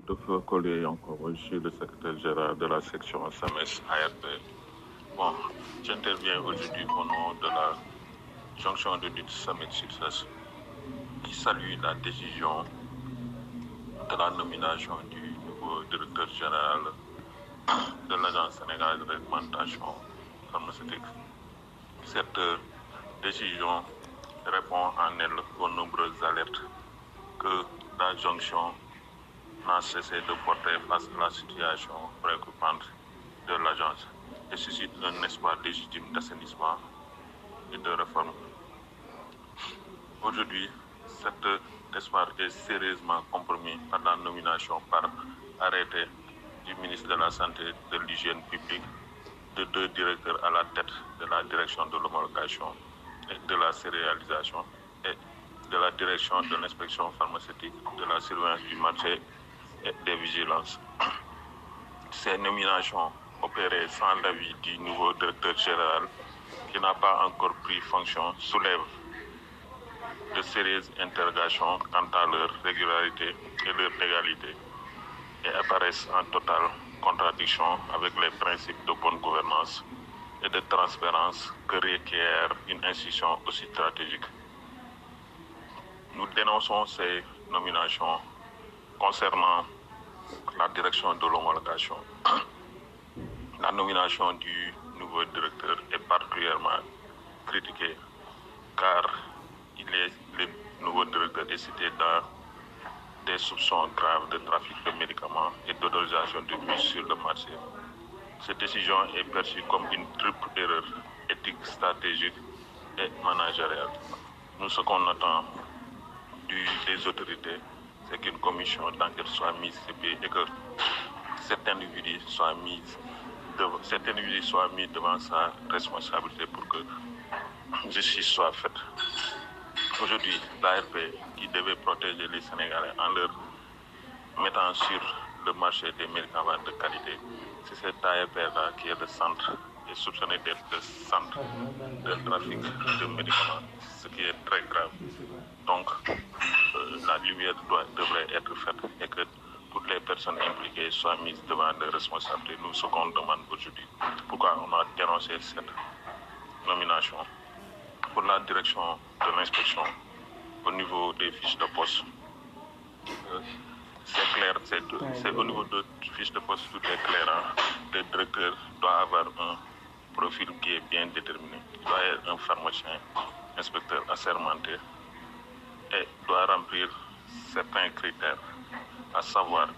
Dr Collier encore, je suis le secrétaire général de la section SAMES ARP. Bon, j'interviens aujourd'hui au nom de la jonction de lutte SAMES Success qui salue la décision de la nomination du nouveau directeur général de l'Agence sénégalaise de réglementation pharmaceutique. Cette décision répond en elle aux nombreuses alertes que la jonction n'a cessé de porter face à la situation préoccupante de l'agence et suscite un espoir légitime d'assainissement et de réforme. Aujourd'hui, cet espoir est sérieusement compromis par la nomination par arrêté du ministre de la Santé et de l'Hygiène publique de 2 directeurs à la tête de la direction de l'homologation et de la céréalisation et de la direction de l'inspection pharmaceutique, de la surveillance du marché et des vigilances. Ces nominations opérées sans l'avis du nouveau directeur général qui n'a pas encore pris fonction soulèvent de sérieuses interrogations quant à leur régularité et leur légalité et apparaissent en totale contradiction avec les principes de bonne gouvernance et de transparence que requiert une institution aussi stratégique. Nous dénonçons ces nominations concernant la direction de l'homologation. La nomination du nouveau directeur est particulièrement critiquée car le nouveau directeur est cité dans des soupçons graves de trafic de médicaments et d'autorisation de mise sur le marché. Cette décision est perçue comme une triple erreur éthique, stratégique et managériale. Nous, ce qu'on attend des autorités, c'est qu'une commission d'enquête soit mise sur pied et que cet individu soit mis devant sa responsabilité pour que justice soit faite. Aujourd'hui, l'ARP, qui devait protéger les Sénégalais en leur mettant sur le marché des médicaments de qualité, c'est cette ARP-là qui est le centre, est soupçonné d'être le centre de trafic de médicaments, ce qui est très grave. Donc, la lumière devrait être faite et que toutes les personnes impliquées soient mises devant leurs responsabilités. Nous, ce qu'on demande aujourd'hui, pourquoi on a dénoncé cette nomination pour la direction de l'inspection au niveau des fiches de poste. C'est clair, c'est au niveau de fiches de poste, tout est clair. Le directeur doit avoir un profil qui est bien déterminé. Il doit être un pharmacien, inspecteur assermenté et doit remplir certains critères, à savoir